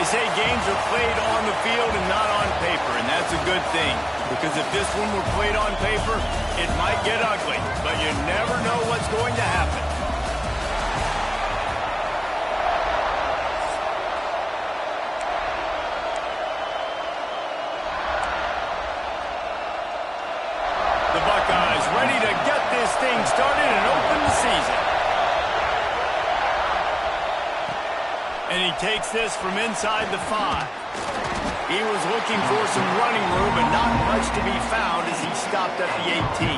say games are played on the field and not on paper, and that's a good thing. Because if this one were played on paper, it might get ugly, but you never know what's going to happen. The Buckeyes ready to get this thing started and open the season. And he takes this from inside the 5. He was looking for some running room, but not much to be found as he stopped at the 18.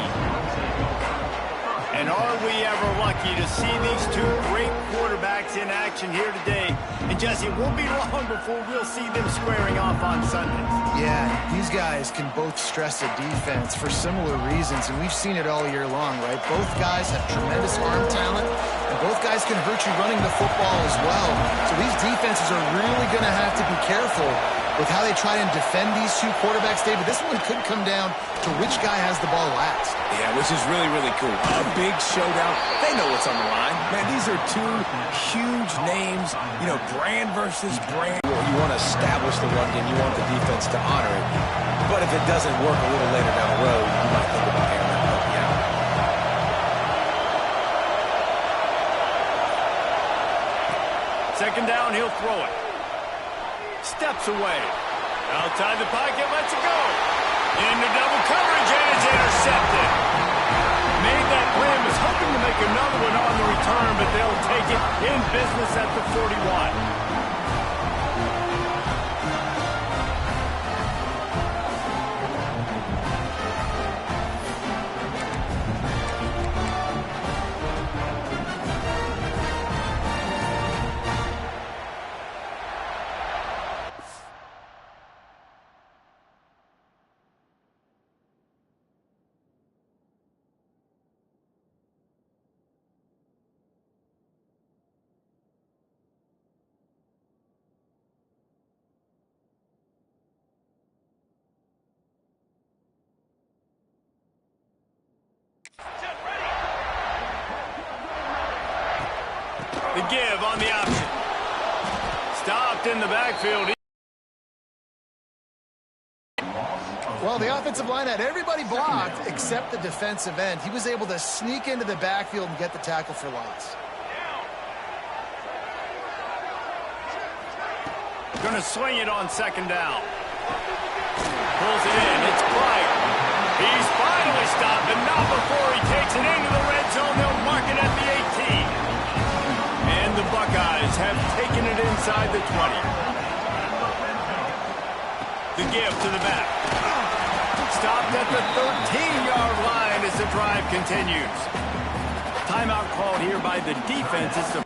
And are we ever lucky to see these two great quarterbacks in action here today? And Jesse, it won't be long before we'll see them squaring off on Sundays. Yeah, these guys can both stress a defense for similar reasons, and we've seen it all year long, right? Both guys have tremendous arm talent, and both guys can hurt you running the football as well. So these defenses are really going to have to be careful with how they try and defend these two quarterbacks, David. This one could come down to which guy has the ball last. Yeah, which is really, really cool. A big showdown. They know what's on the line. Man, these are two huge names, you know, brand versus brand. You want to establish the run game. You want the defense to honor it. But if it doesn't work a little later down the road, you might think about airing that puppy out. Second down, he'll throw it. Steps away. Outside the pocket, lets it go. Into double coverage, and it's intercepted. Made that play, was hoping to make another one on the return, but they'll take it in business at the 41. The give on the option. Stopped in the backfield. Well, the offensive line had everybody blocked except the defensive end. He was able to sneak into the backfield and get the tackle for loss. Going to swing it on second down. Pulls it in. It's Pryor. He's finally stopped, but not before he takes it into the red zone. They'll mark it at the 18. And the Buckeyes have taken it inside the 20. The give to the back. Stopped at the 13-yard line as the drive continues. Timeout called here by the defense. It's the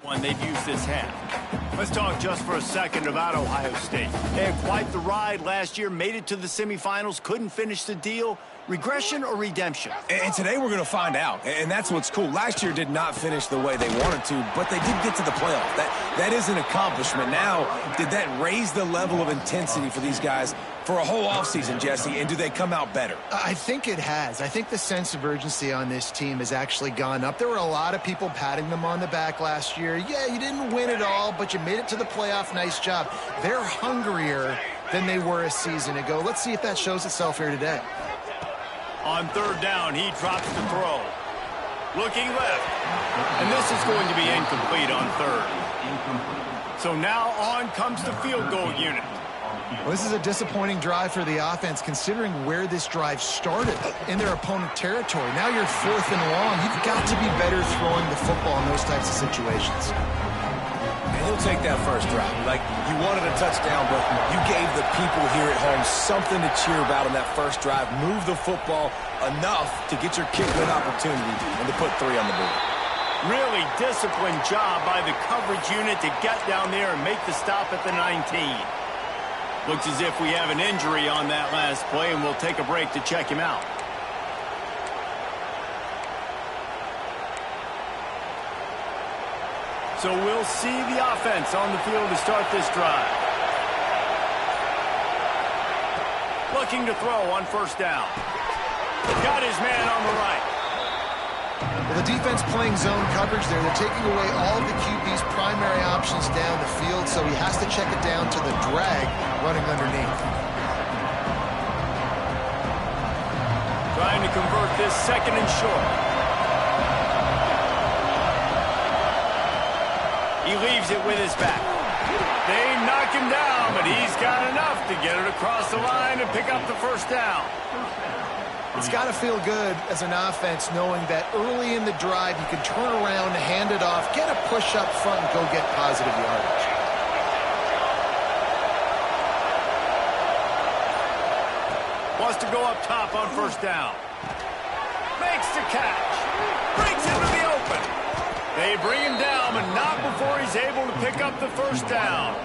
One they've used this half. Let's talk just for a second about Ohio State. They had quite the ride last year, made it to the semifinals, couldn't finish the deal. Regression or redemption? And today we're going to find out. And that's what's cool. Last year did not finish the way they wanted to, but they did get to the playoff. That is an accomplishment. Now, did that raise the level of intensity for these guys for a whole offseason, Jesse? And do they come out better? I think it has. I think the sense of urgency on this team has actually gone up. There were a lot of people patting them on the back last year. Yeah, you didn't win it all, but you made it to the playoff. Nice job. They're hungrier than they were a season ago. Let's see if that shows itself here today. On third down, he drops the throw. Looking left. And this is going to be incomplete on third. So now on comes the field goal unit. Well, this is a disappointing drive for the offense, considering where this drive started in their opponent territory. Now you're 4th and long. You've got to be better throwing the football in those types of situations. And he'll take that first drive. Like, you wanted a touchdown, but you gave the people here at home something to cheer about in that first drive. Move the football enough to get your kick good opportunity and to put 3 on the board. Really disciplined job by the coverage unit to get down there and make the stop at the 19. Looks as if we have an injury on that last play, and we'll take a break to check him out. So we'll see the offense on the field to start this drive. Looking to throw on first down. Got his man on the right. Well, the defense playing zone coverage there. They're taking away all of the QB's primary options down the field, so he has to check it down to the drag running underneath. Trying to convert this second and short. He leaves it with his back. They knock him down, but he's got enough to get it across the line and pick up the first down. It's got to feel good as an offense knowing that early in the drive you can turn around, hand it off, get a push up front, and go get positive yardage. Wants to go up top on first down. Makes the catch. Brings him to the open. They bring him down, but not before he's able to pick up the first down.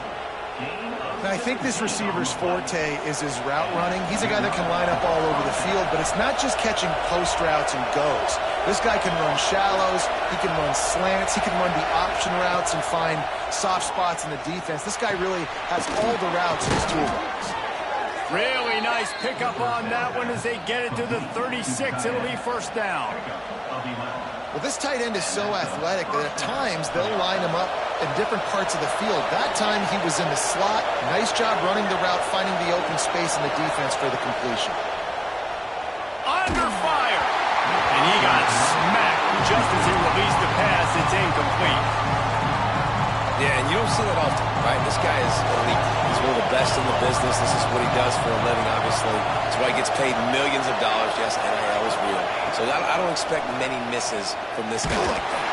And I think this receiver's forte is his route running. He's a guy that can line up all over the field, but it's not just catching post routes and goes. This guy can run shallows, he can run slants, he can run the option routes and find soft spots in the defense. This guy really has all the routes in his toolbox. Really nice pickup on that one as they get it to the 36. It'll be first down. Well, this tight end is so athletic that at times they'll line him up in different parts of the field. That time he was in the slot. Nice job running the route, finding the open space in the defense for the completion. Under fire. And he got smacked just as he released the pass. It's incomplete. Yeah, and you don't see that often, right? This guy is elite. He's one of the best in the business. This is what he does for a living, obviously. That's why he gets paid millions of dollars. Yes, NIL is real. So I don't expect many misses from this guy like that.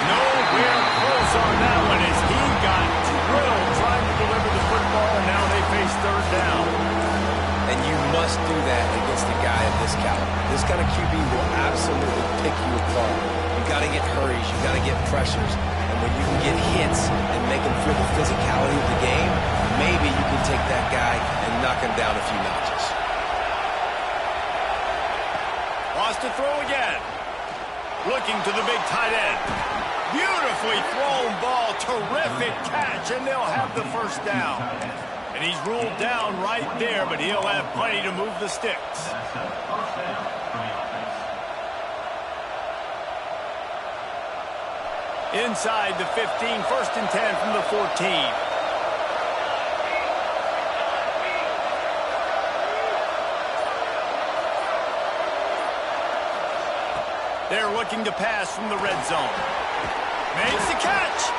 Nowhere close on that one as he got drilled trying to deliver the football, and now they face third down. And you must do that against a guy of this caliber. This kind of QB will absolutely pick you apart. You've got to get hurries. You've got to get pressures. And when you can get hits and make him feel the physicality of the game, maybe you can take that guy and knock him down a few notches. Wants to throw again. Looking to the big tight end. Beautifully thrown ball. Terrific catch, and they'll have the first down. And he's ruled down right there, but he'll have plenty to move the sticks. Inside the 15, 1st and 10 from the 14. They're looking to pass from the red zone. Makes the catch.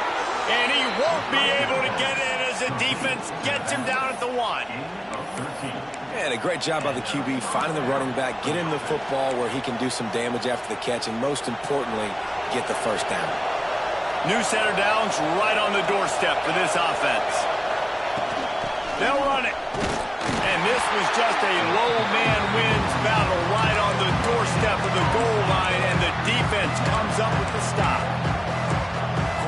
And he won't be able to get in as the defense gets him down at the 1. And a great job by the QB finding the running back, get him the football where he can do some damage after the catch, and most importantly, get the first down. New set of downs right on the doorstep for this offense. They'll run it. And this was just a low man wins battle right on the doorstep of the goal line, and the defense comes up with the stop.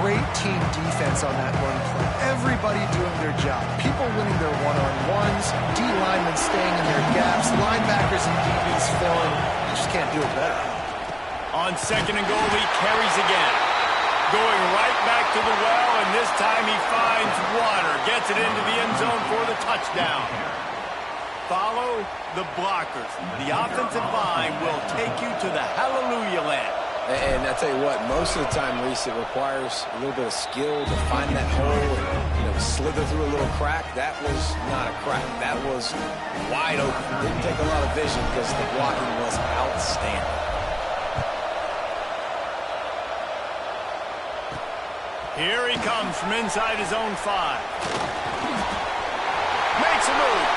great team defense on that run play. Everybody doing their job. People winning their one-on-ones, D linemen staying in their gaps, linebackers and DBs filling. You just can't do it better. On 2nd and goal, he carries again. Going right back to the well, and this time he finds water. Gets it into the end zone for the touchdown. Follow the blockers. The offensive line will take you to the hallelujah land. And I tell you what, most of the time, Reese, it requires a little bit of skill to find that hole and, slither through a little crack. That was not a crack. That was wide open. Didn't take a lot of vision because the blocking was outstanding. Here he comes from inside his own 5. Makes a move.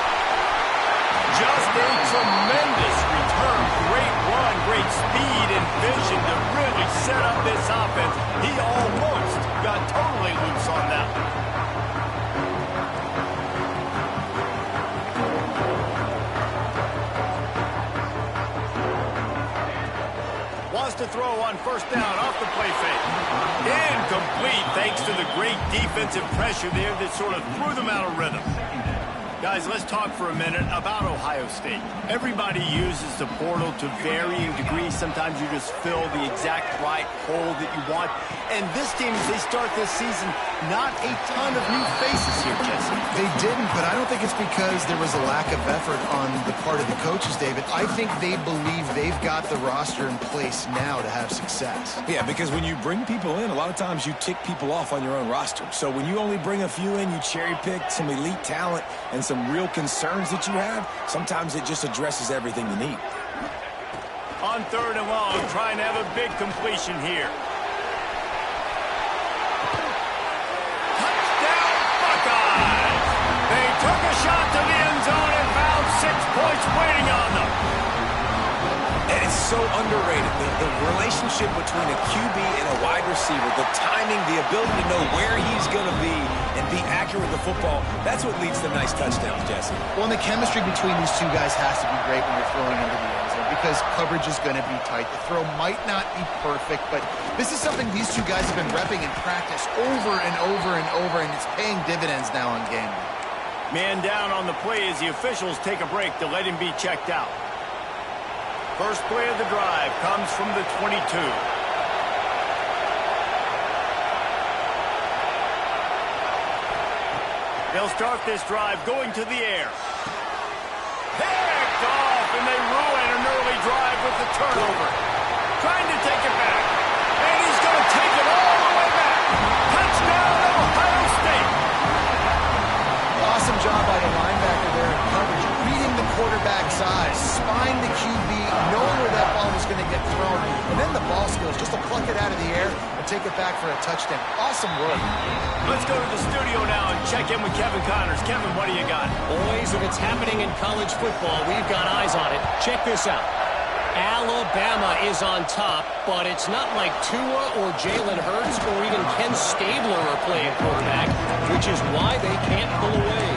Just a tremendous return. Great run, great speed and vision to really set up this offense. He almost got totally loose on that one. Wants to throw on 1st down off the play fake. Incomplete thanks to the great defensive pressure there that sort of threw them out of rhythm. Guys, let's talk for a minute about Ohio State. Everybody uses the portal to varying degrees. Sometimes you just fill the exact right hole that you want. And this team, as they start this season, not a ton of new faces here, Jesse. They didn't, but I don't think it's because there was a lack of effort on the part of the coaches, David. I think they believe they've got the roster in place now to have success. Yeah, because when you bring people in, a lot of times you tick people off on your own roster. So when you only bring a few in, you cherry-pick some elite talent and some real concerns that you have, sometimes it just addresses everything you need. On 3rd and long, trying to have a big completion here. Touchdown, Buckeyes! They took a shot to the end zone and found 6 points waiting on them. And it's so underrated. The relationship between a QB and a wide receiver, the timing, the ability to know where he's going to be and be accurate with the football, that's what leads to nice touchdowns, Jesse. Well, and the chemistry between these two guys has to be great when you're throwing into the end zone because coverage is going to be tight. The throw might not be perfect, but this is something these two guys have been repping in practice over and over and over, and it's paying dividends now on game day. Man down on the play as the officials take a break to let him be checked out. First play of the drive comes from the 22. They'll start this drive going to the air. Picked off, and they ruin an early drive with the turnover. Trying to take it back, and he's going to take it all the way back. Touchdown, Ohio State. Awesome job by the linebacker there in coverage, reading the quarterback's eyes, spying the QB, knowing where that ball was going to get thrown, and then the ball skills just to pluck it out of the air and take it back for a touchdown. Awesome work. Let's go to the studio now and check in with Kevin Connors. Kevin, what do you got? Boys, if it's happening in college football, we've got eyes on it. Check this out. Alabama is on top, but it's not like Tua or Jalen Hurts or even Ken Stabler are playing quarterback, which is why they can't pull away.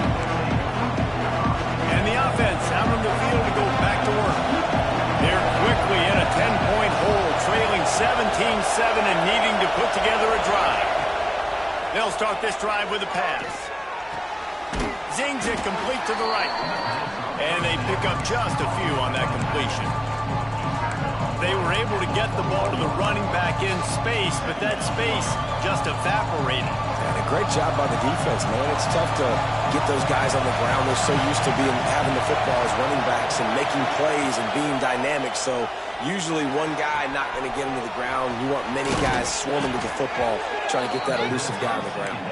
And the offense out on the field to go back to work. They're quickly in a 10-point hole, trailing 17-7 and needing to put together a drive. They'll start this drive with a pass. Zings it complete to the right. And they pick up just a few on that completion. They were able to get the ball to the running back in space, but that space just evaporated. And a great job by the defense, man. It's tough to get those guys on the ground. They're so used to having the football as running backs and making plays and being dynamic. So usually one guy not going to get him to the ground. You want many guys swarming to the football, trying to get that elusive guy on the ground.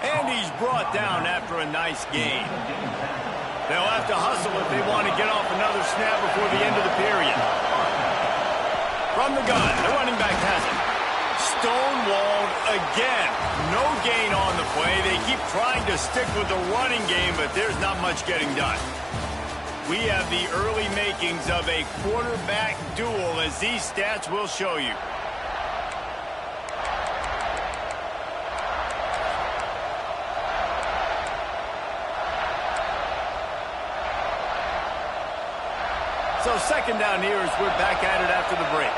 And he's brought down after a nice gain. They'll have to hustle if they want to get off another snap before the end of the period. From the gun, the running back has it. Stonewalled again. No gain on the play. They keep trying to stick with the running game, but there's not much getting done. We have the early makings of a quarterback duel, as these stats will show you. So second down here as we're back at it after the break.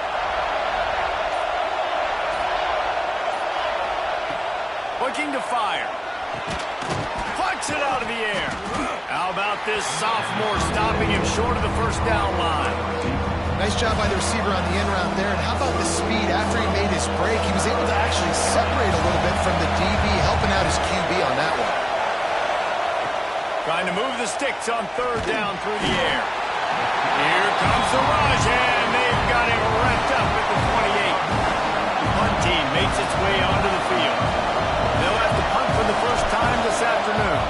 Looking to fire. Plucks it out of the air. How about this sophomore stopping him short of the first down line? Nice job by the receiver on the end route there. And how about the speed after he made his break? He was able to actually separate a little bit from the DB, helping out his QB on that one. Trying to move the sticks on third down through the air. Here comes the rush, and they've got him wrapped up at the 28. The punt team makes its way onto the field. They'll have to punt for the first time this afternoon.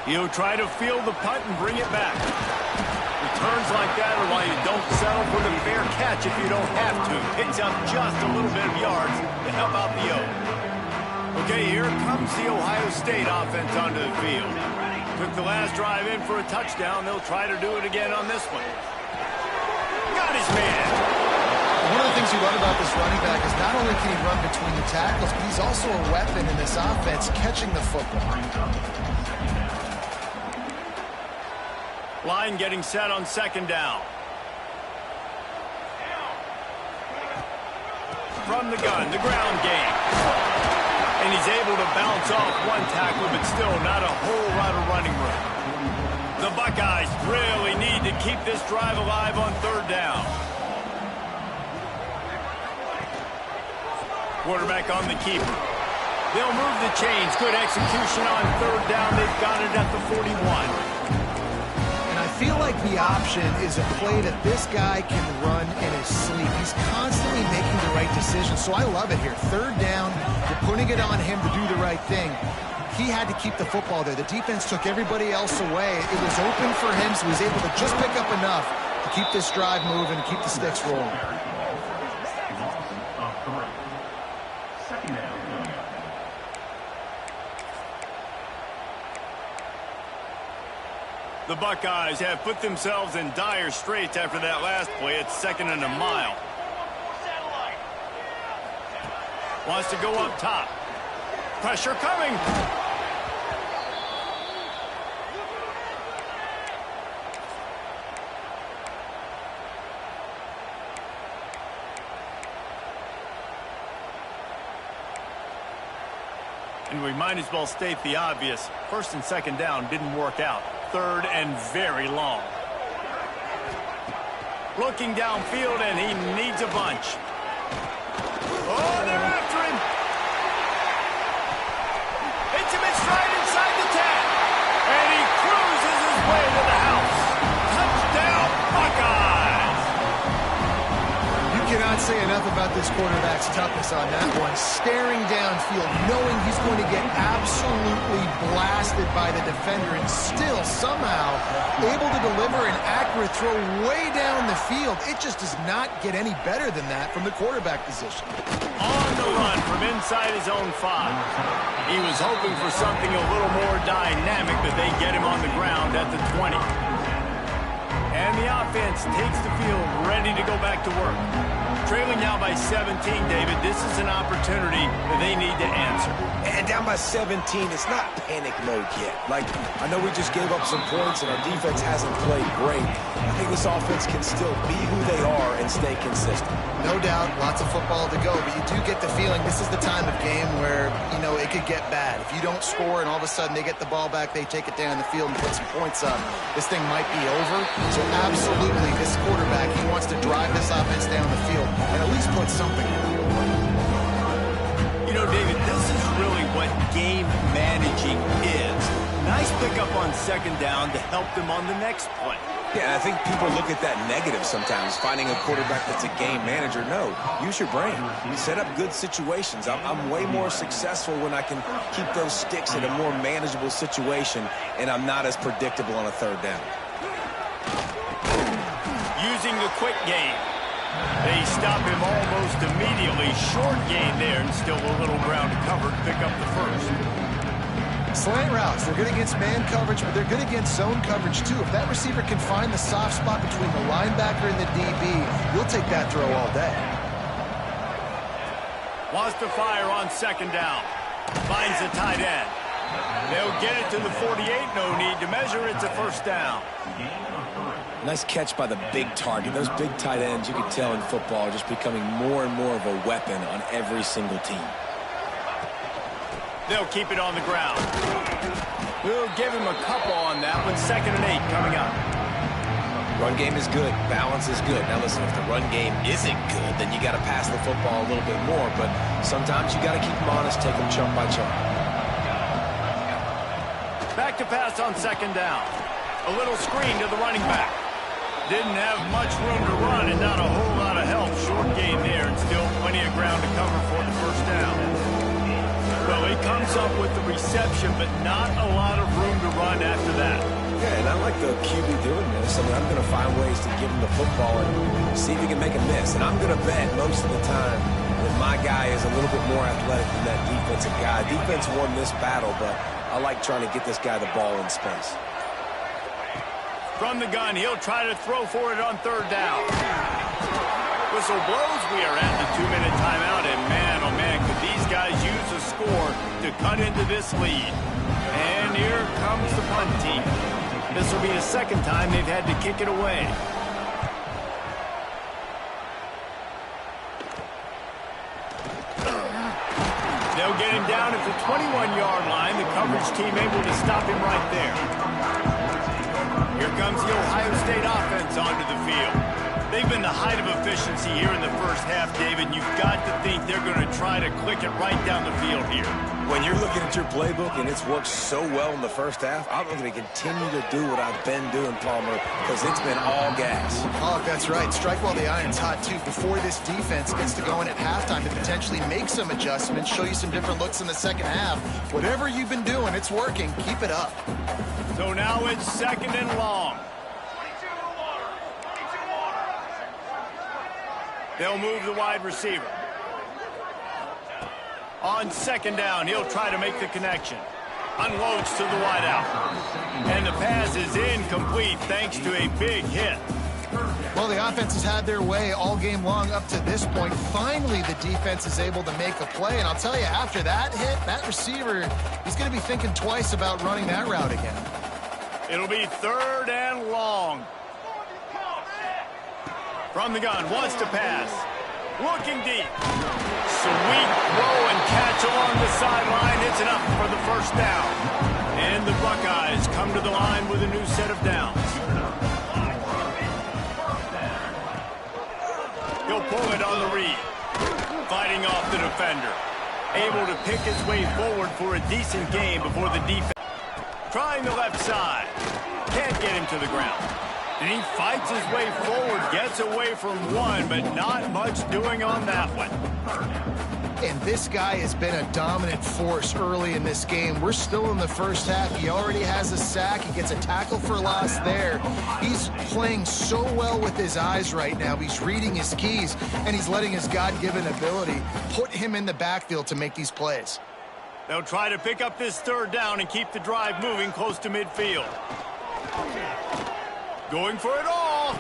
He'll try to field the punt and bring it back. Returns like that are why you don't settle for the fair catch if you don't have to. Picks up just a little bit of yards to help out the O. Okay, here comes the Ohio State offense onto the field. Took the last drive in for a touchdown. They'll try to do it again on this one. Got his man. One of the things you love about this running back is not only can he run between the tackles, but he's also a weapon in this offense, catching the football. Line getting set on second down. From the gun, the ground game. And he's able to bounce off one tackle, but still not a whole lot of running room. The Buckeyes really need to keep this drive alive on third down. Quarterback on the keeper. They'll move the chains. Good execution on third down. They've got it at the 41. I feel like the option is a play that this guy can run in his sleep. He's constantly making the right decision, so I love it here. Third down, you're putting it on him to do the right thing. He had to keep the football there. The defense took everybody else away. It was open for him, so he was able to just pick up enough to keep this drive moving and keep the sticks rolling. The Buckeyes have put themselves in dire straits after that last play. It's second and a mile. Wants to go up top. Pressure coming. And we might as well state the obvious. First and second down didn't work out. Third and very long. Looking downfield, and he needs a bunch. Oh, they're after him. Hits him in stride inside the 10. And he cruises his way to the house. Touchdown, Buckeyes. You cannot say enough about this quarterback's toughness on that one. Staring downfield, knowing he's going to get absolutely blasted by the defender, and still somehow able to deliver an accurate throw way down the field. It just does not get any better than that from the quarterback position. On the run from inside his own 5. He was hoping for something a little more dynamic, but they get him on the ground at the 20. And the offense takes the field, ready to go back to work. Trailing now by 17, David. This is an opportunity that they need to answer. And down by 17, it's not panic mode yet. Like, I know we just gave up some points and our defense hasn't played great. I think this offense can still be who they are and stay consistent. No doubt, lots of football to go, but you do get the feeling this is the time of game where, you know, it could get bad. If you don't score and all of a sudden they get the ball back, they take it down the field and put some points up, this thing might be over. So absolutely, this quarterback, he wants to drive this offense down the field and at least put something on the board. You know, David, this is really what game managing is. Nice pickup on second down to help them on the next play. Yeah, I think people look at that negative sometimes, finding a quarterback that's a game manager. No, use your brain. Set up good situations. I'm way more successful when I can keep those sticks in a more manageable situation, and I'm not as predictable on a third down. Using the quick game. They stop him almost immediately. Short gain there, and still a little ground to cover to pick up the first. Slant routes, they're good against man coverage, but they're good against zone coverage too. If that receiver can find the soft spot between the linebacker and the DB, you'll take that throw all day. Wants to fire on second down. Finds the tight end. They'll get it to the 48, no need to measure. It's a first down. Nice catch by the big target. Those big tight ends, you can tell in football, are just becoming more and more of a weapon on every single team. They'll keep it on the ground. We'll give him a couple on that one. 2nd and 8 coming up. Run game is good. Balance is good. Now listen, if the run game isn't good, then you got to pass the football a little bit more. But sometimes you got to keep them honest, take them chunk by chunk. Back to pass on 2nd down. A little screen to the running back. Didn't have much room to run and not a whole lot of help. Short gain there and still plenty of ground to cover for the first down. Well, he comes up with the reception, but not a lot of room to run after that. Yeah, and I like the QB doing this. I mean, I'm going to find ways to give him the football and see if he can make a miss. And I'm going to bet most of the time that my guy is a little bit more athletic than that defensive guy. Defense won this battle, but I like trying to get this guy the ball in space. From the gun, he'll try to throw for it on 3rd down. Whistle blows. We are at the 2-minute timeout, and man, oh man, could these guys use a score to cut into this lead. And here comes the punt team. This will be the 2nd time they've had to kick it away. They'll get him down at the 21-yard line. The coverage team able to stop him right there. Here comes the Ohio State offense onto the field. They've been the height of efficiency here in the first half, David. You've got to think they're going to try to click it right down the field here. When you're looking at your playbook and it's worked so well in the first half, I'm going to continue to do what I've been doing, Palmer, because it's been all gas. Oh, that's right. Strike while the iron's hot, too. Before this defense gets to going at halftime to potentially make some adjustments, show you some different looks in the second half. Whatever you've been doing, it's working. Keep it up. So now it's 2nd and long. They'll move the wide receiver. On 2nd down, he'll try to make the connection. Unloads to the wideout. And the pass is incomplete thanks to a big hit. Well, the offense has had their way all game long up to this point. Finally, the defense is able to make a play. And I'll tell you, after that hit, that receiver, he's going to be thinking twice about running that route again. It'll be 3rd and long. From the gun, wants to pass. Looking deep. Sweet throw and catch along the sideline. It's enough for the first down. And the Buckeyes come to the line with a new set of downs. He'll pull it on the read. Fighting off the defender. Able to pick his way forward for a decent game before the defense. Trying the left side. Can't get him to the ground. And he fights his way forward, gets away from one, but not much doing on that one. And this guy has been a dominant force early in this game. We're still in the first half. He already has a sack. He gets a tackle for loss there. He's playing so well with his eyes right now. He's reading his keys, and he's letting his God-given ability put him in the backfield to make these plays. They'll try to pick up this 3rd down and keep the drive moving close to midfield. Going for it all.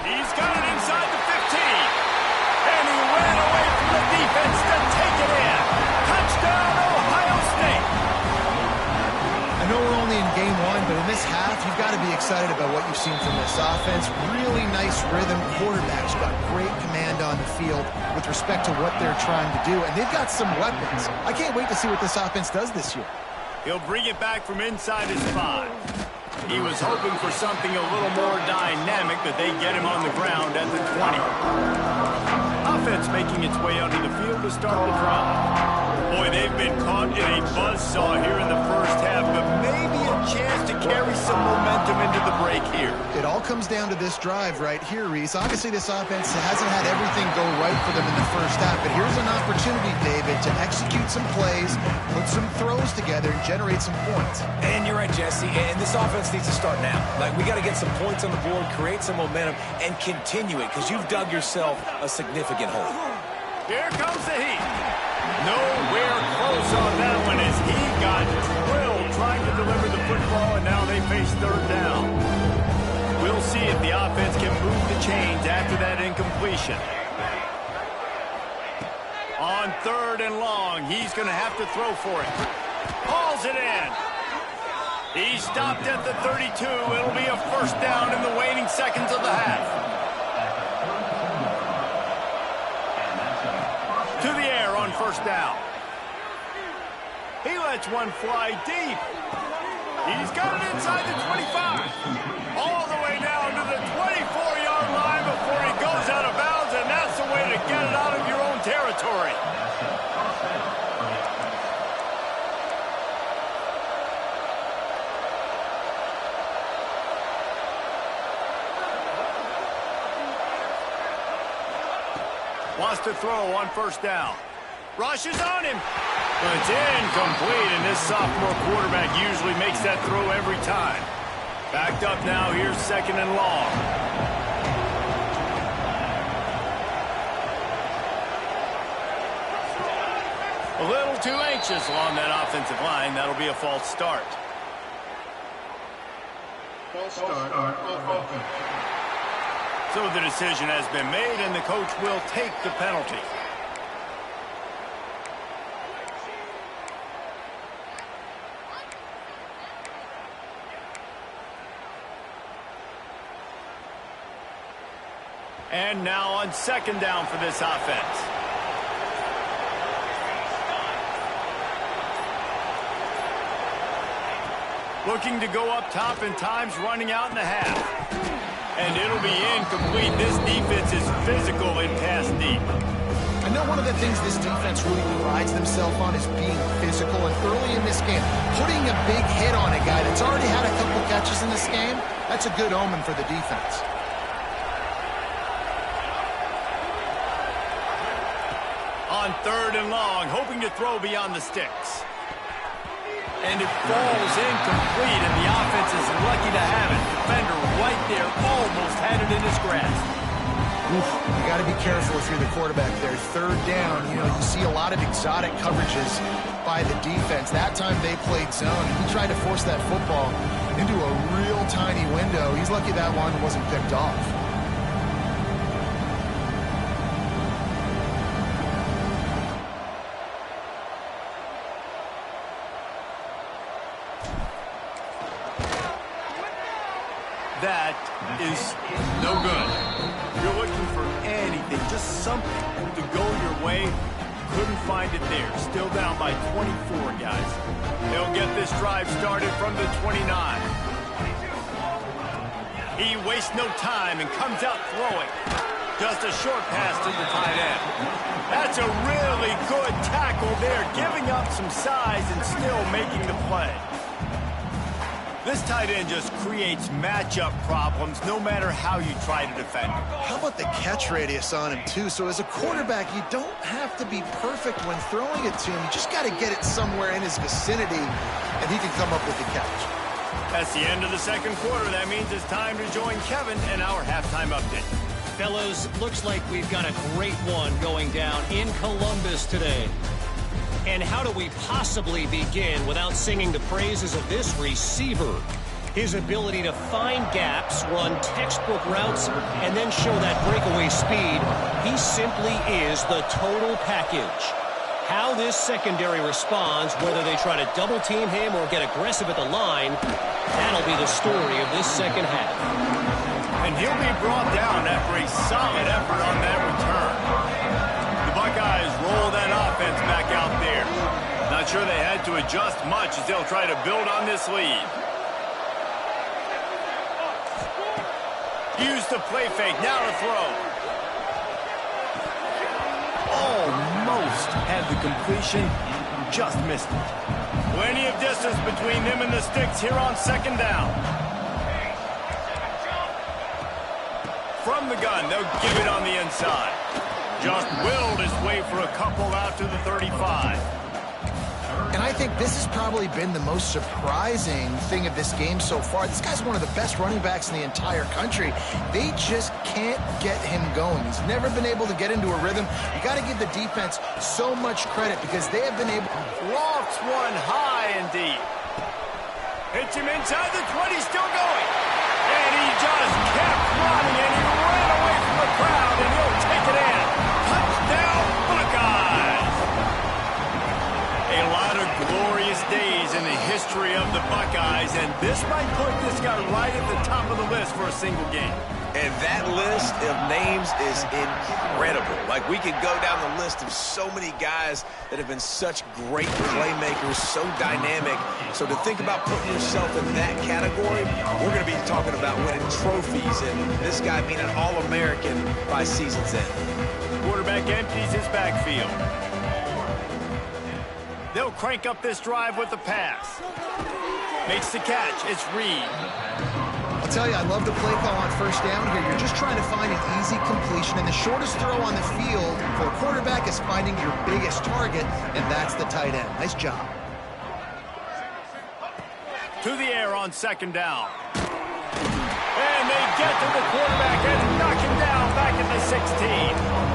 He's got it inside the 15. And he ran away from the defense to take it in. Touchdown, Ohio State. I know we're only in game 1, but in this half, you've got to be excited about what you've seen from this offense. Really nice rhythm. Quarterback's got great command on the field with respect to what they're trying to do. And they've got some weapons. I can't wait to see what this offense does this year. He'll bring it back from inside his 5. He was hoping for something a little more dynamic, but they get him on the ground at the 20. Offense making its way onto the field to start the drive. Boy, they've been caught in a buzzsaw here in the first half, but maybe a chance to carry some momentum into the break here. It all comes down to this drive right here, Reese. Obviously, this offense hasn't had everything go right for them in the first half, but here's an opportunity, David, to execute some plays, put some throws together, and generate some points. And you're right, Jesse, and this offense needs to start now. Like, we got to get some points on the board, create some momentum, and continue it, because you've dug yourself a significant hole. Here comes the heat. Nowhere close on that one as he got drilled trying to deliver the football, and now they face 3rd down. We'll see if the offense can move the chains after that incompletion. On 3rd and long, he's going to have to throw for it. Hauls drills it in. He stopped at the 32. It'll be a first down in the waning seconds of the half. To the air on first down. He lets one fly deep. He's got it inside the 25. All the way down to the 24-yard line before he goes out of bounds, and that's the way to get it out of your own territory. Wants to throw on first down. Rushes on him. But it's incomplete, and this sophomore quarterback usually makes that throw every time. Backed up now, here's second and long. A little too anxious along that offensive line. That'll be a false start. False start. So the decision has been made, and the coach will take the penalty. And now on second down for this offense. Looking to go up top, and time's running out in the half. And it'll be incomplete. This defense is physical in pass deep. I know one of the things this defense really prides themselves on is being physical, and early in this game, putting a big hit on a guy that's already had a couple catches in this game, that's a good omen for the defense. On third and long, hoping to throw beyond the sticks. And it falls incomplete, and the offense is lucky to have it. Defender right there almost had it in his grasp. Oof, you got to be careful if you're the quarterback there. Third down, you see a lot of exotic coverages by the defense. That time they played zone. He tried to force that football into a real tiny window. He's lucky that one wasn't picked off. That is no good. You're looking for anything, just something to go your way. Couldn't find it there. Still down by 24, guys. They'll get this drive started from the 29. He wastes no time and comes out throwing. Just a short pass to the tight end. That's a really good tackle there, giving up some size and still making the play. This tight end just creates matchup problems no matter how you try to defend him. How about the catch radius on him, too? So as a quarterback, you don't have to be perfect when throwing it to him. You just got to get it somewhere in his vicinity, and he can come up with the catch. That's the end of the second quarter. That means it's time to join Kevin in our halftime update. Fellas, looks like we've got a great one going down in Columbus today. And how do we possibly begin without singing the praises of this receiver? His ability to find gaps, run textbook routes, and then show that breakaway speed. He simply is the total package. How this secondary responds, whether they try to double team him or get aggressive at the line, that'll be the story of this second half. And he'll be brought down after a solid effort on that return. The Buckeyes roll that offense back out there. Not sure they had to adjust much as they'll try to build on this lead. Use the play fake, now to throw. Almost had the completion, just missed it. Plenty of distance between them and the sticks here on second down. From the gun, they'll give it on the inside. Just willed his way for a couple out to the 35. And I think this has probably been the most surprising thing of this game so far. This guy's one of the best running backs in the entire country. They just can't get him going. He's never been able to get into a rhythm. You got to give the defense so much credit because they have been able... Lofts one high and deep. Hits him inside the 20, still going. And he just kept running, and he ran away from the crowd, and he'll take it in. Touchdown, Buckeyes! A lot of glorious greatest days in the history of the Buckeyes, and this might put this guy right at the top of the list for a single game. And that list of names is incredible. Like, we could go down the list of so many guys that have been such great playmakers, so dynamic. So to think about putting yourself in that category, we're going to be talking about winning trophies and this guy being an All-American by season's end. Quarterback empties his backfield. They'll crank up this drive with the pass. Makes the catch. It's Reed. I'll tell you, I love the play call on first down here. You're just trying to find an easy completion, and the shortest throw on the field for a quarterback is finding your biggest target, and that's the tight end. Nice job. To the air on second down. And they get to the quarterback and knock him down back at the 16.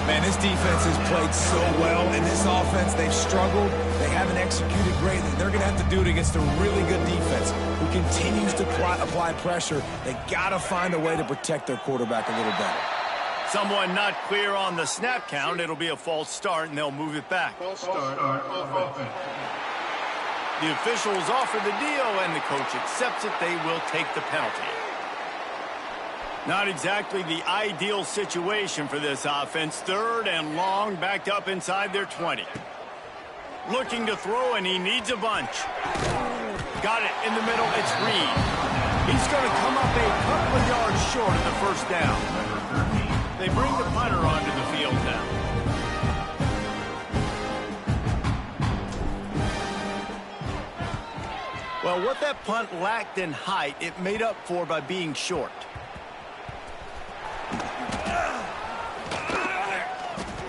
Man, this defense has played so well, and this offense, they've struggled. They haven't executed greatly. They're going to have to do it against a really good defense who continues to apply pressure. They got to find a way to protect their quarterback a little better. Someone not clear on the snap count. It'll be a false start, and they'll move it back. False start on offense. The officials offer the deal, and the coach accepts it. They will take the penalty. Not exactly the ideal situation for this offense. Third and long, backed up inside their 20. Looking to throw, and he needs a bunch. Got it in the middle. It's Reed. He's going to come up a couple of yards short of the first down. They bring the punter onto the field now. Well, what that punt lacked in height, it made up for by being short.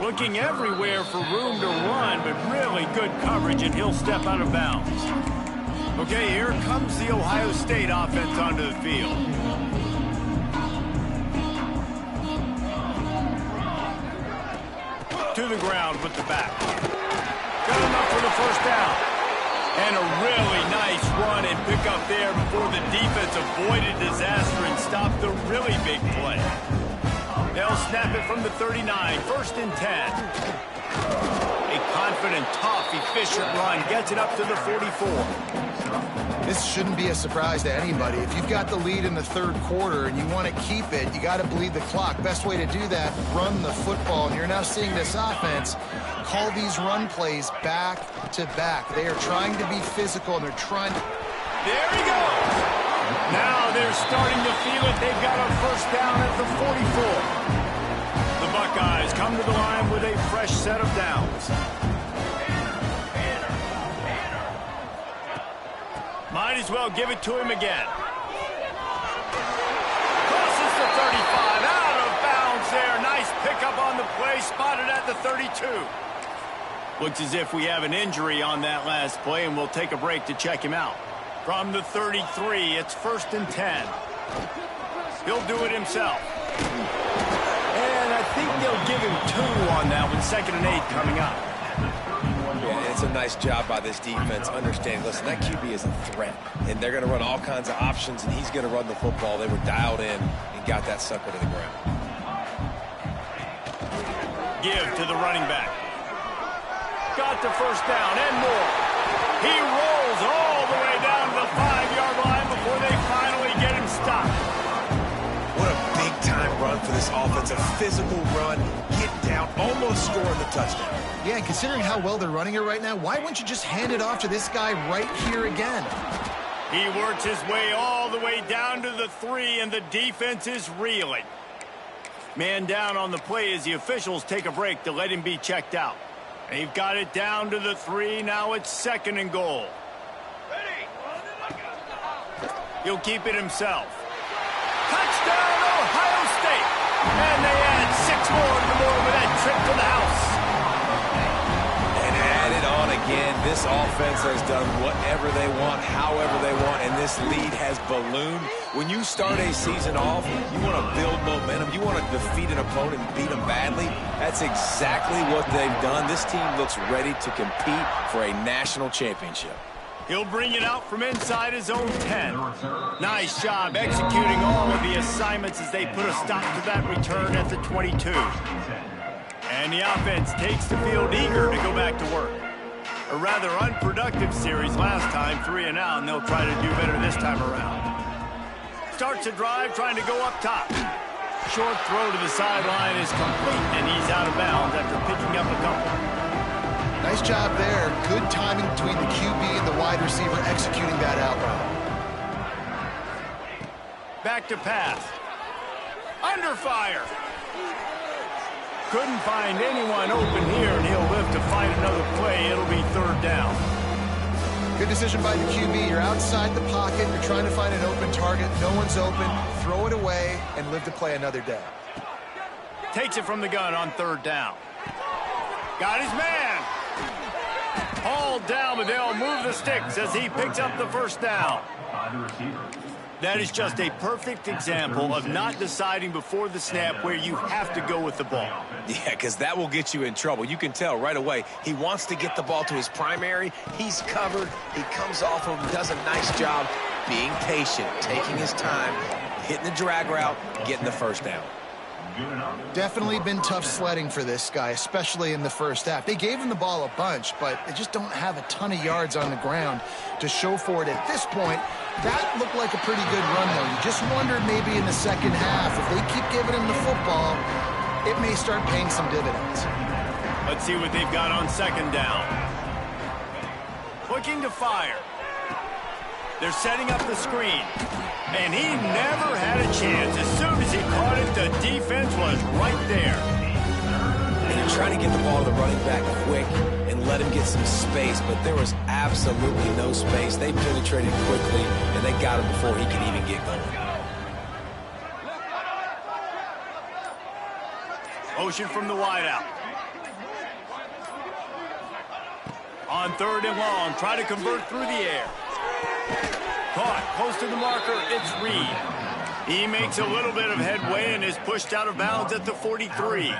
Looking everywhere for room to run, but really good coverage, and he'll step out of bounds. Okay, here comes the Ohio State offense onto the field. To the ground with the back. Got enough for the first down. And a really nice run and pick up there before the defense avoided disaster and stopped the really big play. They'll snap it from the 39, first and 10. A confident, tough, efficient run gets it up to the 44. This shouldn't be a surprise to anybody. If you've got the lead in the third quarter and you want to keep it, you got to bleed the clock. Best way to do that, run the football. And you're now seeing this offense call these run plays back to back. They are trying to be physical, and they're trying to... There he goes! Now they're starting to feel it. They've got a first down at the 44. The Buckeyes come to the line with a fresh set of downs. Might as well give it to him again. Crosses the 35, out of bounds there. Nice pickup on the play, spotted at the 32. Looks as if we have an injury on that last play, and we'll take a break to check him out. From the 33, it's first and 10. He'll do it himself. And I think they'll give him 2 on that one, second and 8 coming up. Yeah, it's a nice job by this defense. Understanding, listen, that QB is a threat, and they're going to run all kinds of options, and he's going to run the football. They were dialed in and got that sucker to the ground. Give to the running back. Got the first down and more. He rolls all the way down to the 5-yard line before they finally get him stopped. What a big-time run for this offense. A physical run, get down, almost scoring the touchdown. Yeah, and considering how well they're running it right now, why wouldn't you just hand it off to this guy right here again? He works his way all the way down to the 3, and the defense is reeling. Man down on the play as the officials take a break to let him be checked out. They've got it down to the 3. Now it's second and goal. He'll keep it himself. Touchdown, Ohio State! And they add 6 more to the board with that trip to the house. And add it on again. This offense has done whatever they want, however they want, and this lead has ballooned. When you start a season off, you want to build momentum. You want to defeat an opponent and beat them badly. That's exactly what they've done. This team looks ready to compete for a national championship. He'll bring it out from inside his own 10. Nice job executing all of the assignments as they put a stop to that return at the 22. And the offense takes the field eager to go back to work. A rather unproductive series last time, 3 and out, and they'll try to do better this time around. Starts a drive, trying to go up top. Short throw to the sideline is complete, and he's out of bounds after picking up a couple. Nice job there. Good timing between the QB and the wide receiver executing that out route. Back to pass. Under fire. Couldn't find anyone open here, and he'll live to fight another play. It'll be 3rd down. Good decision by the QB. You're outside the pocket. You're trying to find an open target. No one's open. Throw it away and live to play another day. Takes it from the gun on 3rd down. Got his man. Hauled down, but they'll move the sticks as he picks up the 1st down. That is just a perfect example of not deciding before the snap where you have to go with the ball. Yeah, because that will get you in trouble. You can tell right away he wants to get the ball to his primary. He's covered. He comes off of him, does a nice job being patient, taking his time, hitting the drag route, getting the 1st down. Definitely been tough sledding for this guy, especially in the 1st half. They gave him the ball a bunch, but they just don't have a ton of yards on the ground to show for it at this point. That looked like a pretty good run, though. You just wondered maybe in the 2nd half, if they keep giving him the football, it may start paying some dividends. Let's see what they've got on 2nd down. Looking to fire. They're setting up the screen. And he never had a chance. As soon as he caught it, the defense was right there. And you're trying to get the ball to the running back quick and let him get some space, but there was absolutely no space. They penetrated quickly, and they got him before he could even get going. Motion from the wideout. On 3rd and long, try to convert through the air. Caught, close to the marker, it's Reed. He makes a little bit of headway and is pushed out of bounds at the 43.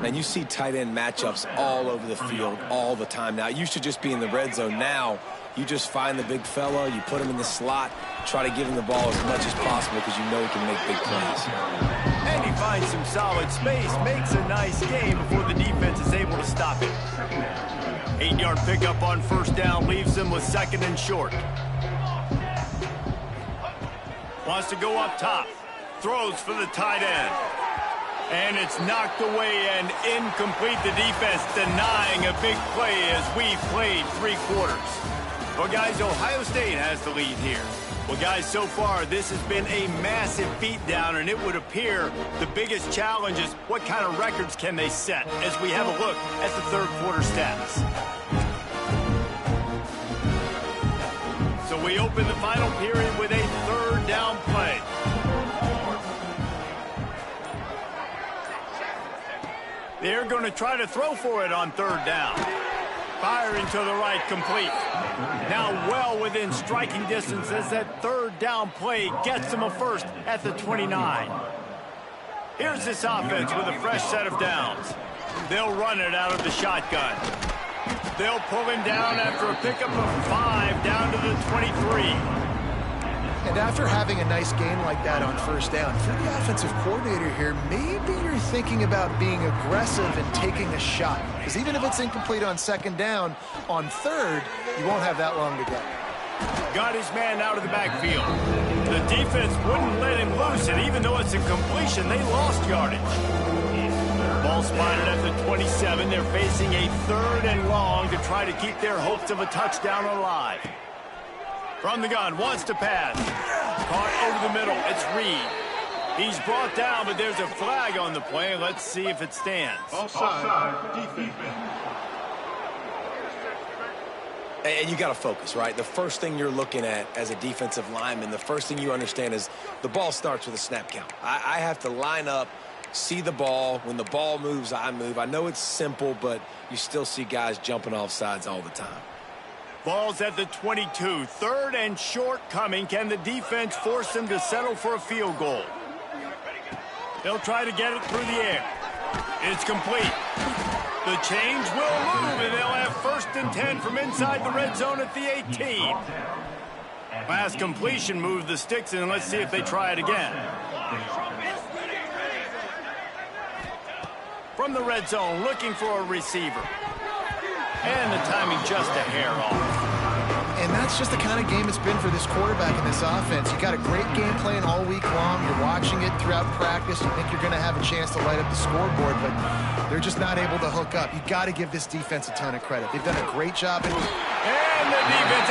And you see tight end matchups all over the field all the time. Now, it used to just be in the red zone. Now, you just find the big fella, you put him in the slot, try to give him the ball as much as possible because you know he can make big plays. And he finds some solid space, makes a nice game before the defense is able to stop it. 8-yard pickup on 1st down leaves them with 2nd and short. Wants to go up top. Throws for the tight end. And it's knocked away and incomplete. The defense denying a big play as we played 3 quarters. Well, guys, Ohio State has the lead here. Well, guys, so far, this has been a massive beatdown, and it would appear the biggest challenge is what kind of records can they set as we have a look at the 3rd quarter stats. So we open the final period with a 3rd down play. They're going to try to throw for it on 3rd down. Firing to the right, complete. Now well within striking distance as that 3rd down play gets them a 1st at the 29. Here's this offense with a fresh set of downs. They'll run it out of the shotgun. They'll pull him down after a pickup of 5 down to the 23. And after having a nice game like that on 1st down, if you're the offensive coordinator here, maybe you're thinking about being aggressive and taking a shot. Because even if it's incomplete on 2nd down, on 3rd, you won't have that long to go. Got his man out of the backfield. The defense wouldn't let him loose, and even though it's a completion, they lost yardage. Ball spotted at the 27. They're facing a 3rd and long to try to keep their hopes of a touchdown alive. From the gun, wants to pass. Caught over the middle, it's Reed. He's brought down, but there's a flag on the play. Let's see if it stands. Offside, defense. And you got to focus, right? The first thing you're looking at as a defensive lineman, the first thing you understand is the ball starts with a snap count. I have to line up, see the ball. When the ball moves, I move. I know it's simple, but you still see guys jumping off sides all the time. Ball's at the 22. 3rd and short coming. Can the defense force them to settle for a field goal? They'll try to get it through the air. It's complete. The change will move, and they'll have 1st and 10 from inside the red zone at the 18. Last completion moved the sticks, and let's see if they try it again. From the red zone, looking for a receiver. And the timing just a hair off. And that's just the kind of game it's been for this quarterback and this offense. You got a great game plan all week long. You're watching it throughout practice. You think you're going to have a chance to light up the scoreboard, but they're just not able to hook up. You got to give this defense a ton of credit. They've done a great job. And the defense,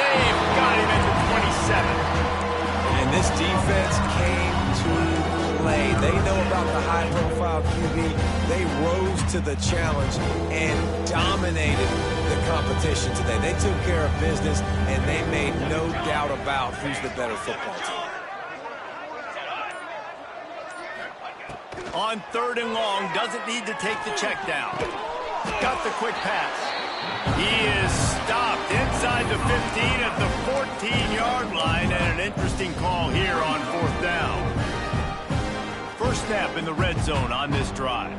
got him into 27. And this defense came to play. They know about the high-profile QB. They rose to the challenge and dominated the competition today. They took care of business, and they made no doubt about who's the better football team. On 3rd and long, doesn't need to take the check down. Got the quick pass. He is stopped inside the 15 at the 14-yard line, and an interesting call here on 4th down. First snap in the red zone on this drive.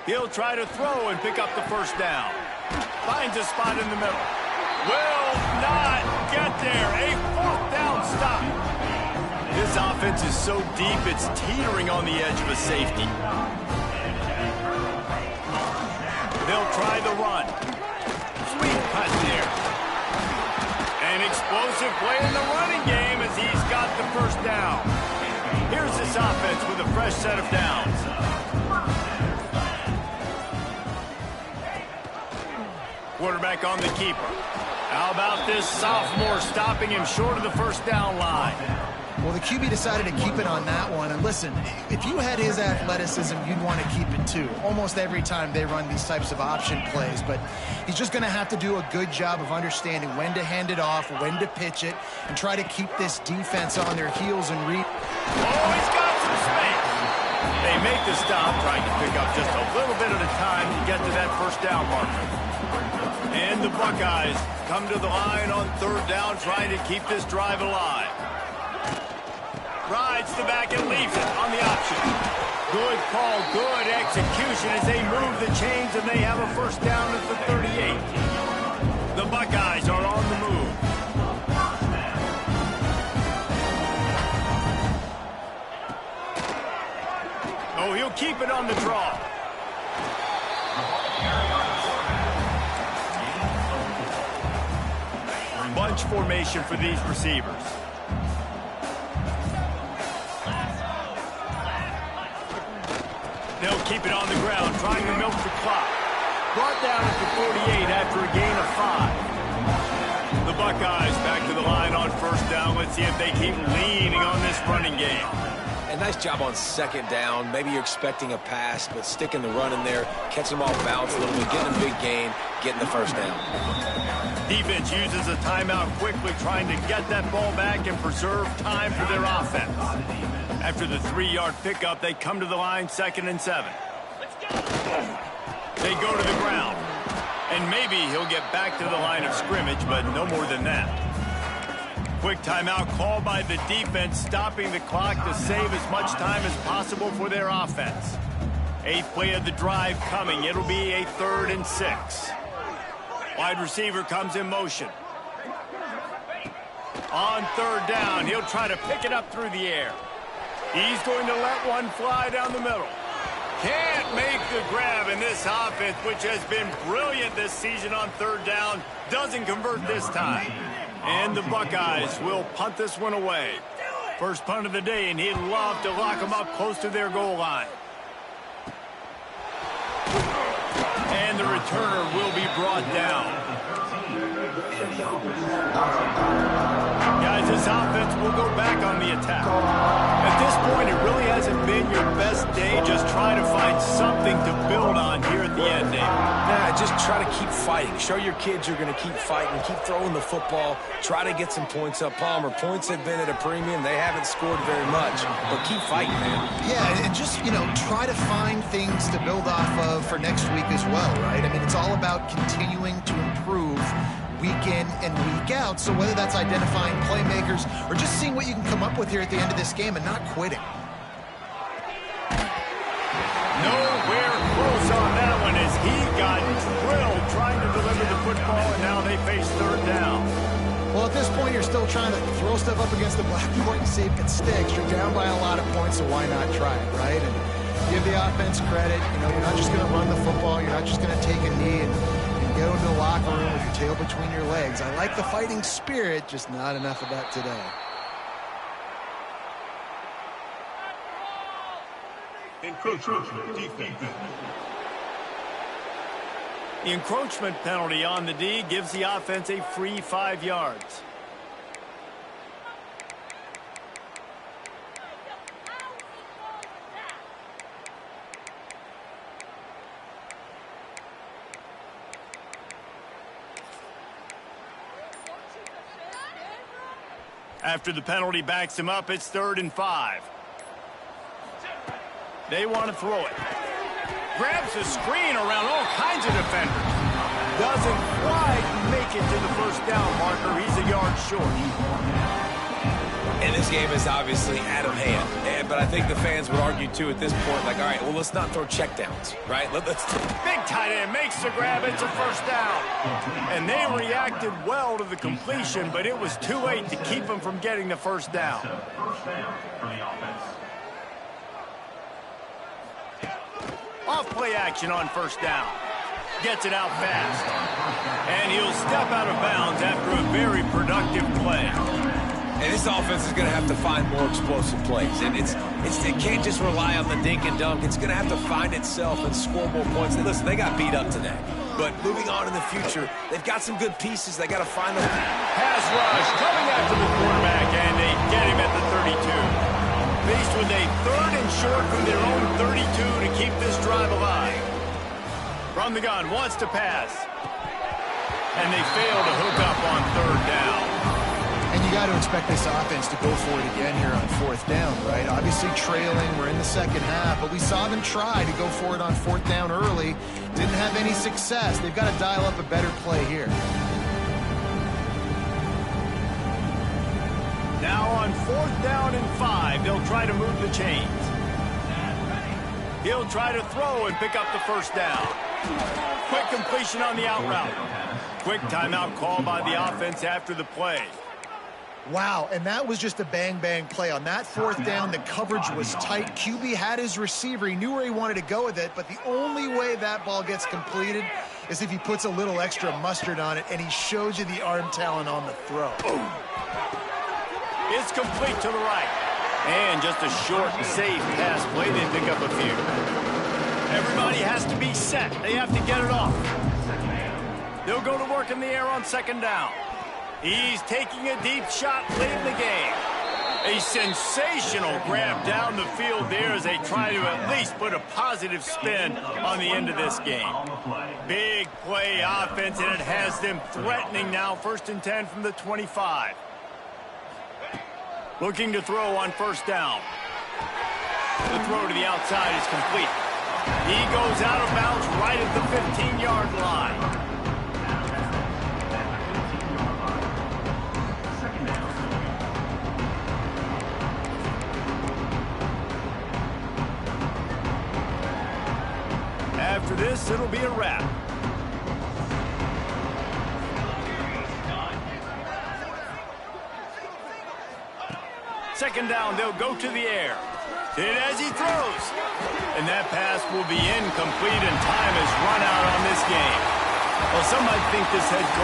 He'll try to throw and pick up the first down. Finds a spot in the middle. Will not get there. A 4th down stop. This offense is so deep, it's teetering on the edge of a safety. They'll try the run. Sweet cut there. An explosive play in the running game as he's got the first down. Here's this offense with a fresh set of downs. Quarterback on the keeper. How about this sophomore stopping him short of the first down line? Well, the QB decided to keep it on that one. And listen, if you had his athleticism, you'd want to keep it too. Almost every time they run these types of option plays. But he's just going to have to do a good job of understanding when to hand it off, when to pitch it, and try to keep this defense on their heels and read. Oh, he's got some space. They make the stop, trying to pick up just a little bit at a time to get to that first down marker. And the Buckeyes come to the line on 3rd down, trying to keep this drive alive. Rides the back and leaves it on the option. Good call, good execution as they move the chains, and they have a first down at the 38. The Buckeyes are on the move. Oh, he'll keep it on the draw. Bunch formation for these receivers. They'll keep it on the ground, trying to milk the clock. Brought down at the 48 after a gain of 5. The Buckeyes back to the line on first down. Let's see if they keep leaning on this running game. And nice job on 2nd down. Maybe you're expecting a pass, but sticking the run in there, catching them off balance a little bit, getting a big gain, getting the first down. Defense uses a timeout quickly, trying to get that ball back and preserve time for their offense. After the 3-yard pickup, they come to the line 2nd and 7. They go to the ground. And maybe he'll get back to the line of scrimmage, but no more than that. Quick timeout called by the defense, stopping the clock to save as much time as possible for their offense. 8th play of the drive coming. It'll be a 3rd and 6. Wide receiver comes in motion. On 3rd down, he'll try to pick it up through the air. He's going to let one fly down the middle. Can't make the grab, in this offense, which has been brilliant this season on 3rd down, doesn't convert this time. And the Buckeyes will punt this one away. First punt of the day, and he'd love to lock them up close to their goal line. And the returner will be brought down. Guys, this offense will go back on the attack. At this point, it really hasn't been your best day. Just try to find something to build on here at the end, Dave. Yeah, just try to keep fighting. Show your kids you're going to keep fighting. Keep throwing the football. Try to get some points up. Palmer, points have been at a premium. They haven't scored very much, but keep fighting, man. Yeah, and just, try to find things to build off of for next week as well, right? I mean, it's all about continuing to improve week in and week out. So whether that's identifying playmakers or just seeing what you can come up with here at the end of this game and not quitting. Nowhere close on that one as he got drilled trying to deliver the football, and now they face 3rd down. Well, at this point, you're still trying to throw stuff up against the blackboard and see if it sticks. You're down by a lot of points, so why not try it, right? And Give the offense credit. You know, you're not just going to run the football. You're not just going to take a knee and go into the locker room with your tail between your legs. I like the fighting spirit, just not enough of that today. Encroachment defense. The encroachment penalty on the D gives the offense a free 5 yards. After the penalty backs him up, it's 3rd and 5. They want to throw it. Grabs the screen around all kinds of defenders. Doesn't quite make it to the first down marker. He's a yard short. And this game is obviously out of hand. But I think the fans would argue, too, at this point, like, all right, well, let's not throw checkdowns, right? Let's Big tight end makes the grab. It's a first down. And they reacted well to the completion, but it was too late to keep them from getting the first down. First down for the offense. Off-play action on first down. Gets it out fast. And he'll step out of bounds after a very productive play. And this offense is going to have to find more explosive plays. And it can't just rely on the dink and dunk. It's going to have to find itself and score more points. And listen, they got beat up today. But moving on in the future, they've got some good pieces. They got to find them. Pass rush coming after the quarterback, and they get him at the 32. Faced with a 3rd and short from their own 32 to keep this drive alive. From the gun, wants to pass. And they fail to hook up on 3rd down. And you got to expect this offense to go for it again here on 4th down, right? Obviously trailing, we're in the second half, but we saw them try to go for it on 4th down early. Didn't have any success. They've got to dial up a better play here. Now on 4th down and 5, they'll try to move the chains. He'll try to throw and pick up the first down. Quick completion on the out route. Quick timeout call by the offense after the play. Wow, and that was just a bang-bang play. On that 4th down, the coverage was tight. QB had his receiver. He knew where he wanted to go with it, but the only way that ball gets completed is if he puts a little extra mustard on it, and he shows you the arm talent on the throw. Boom. It's complete to the right. And just a short, safe pass play. They pick up a few. Everybody has to be set. They have to get it off. They'll go to work in the air on 2nd down. He's taking a deep shot late in the game. A sensational grab down the field there as they try to at least put a positive spin on the end of this game. Big play offense, and it has them threatening now. 1st and 10 from the 25. Looking to throw on 1st down. The throw to the outside is complete. He goes out of bounds right at the 15-yard line. After this, it'll be a wrap. Second down, they'll go to the air. Hit as he throws. And that pass will be incomplete, and time has run out on this game. Well, some might think this head coach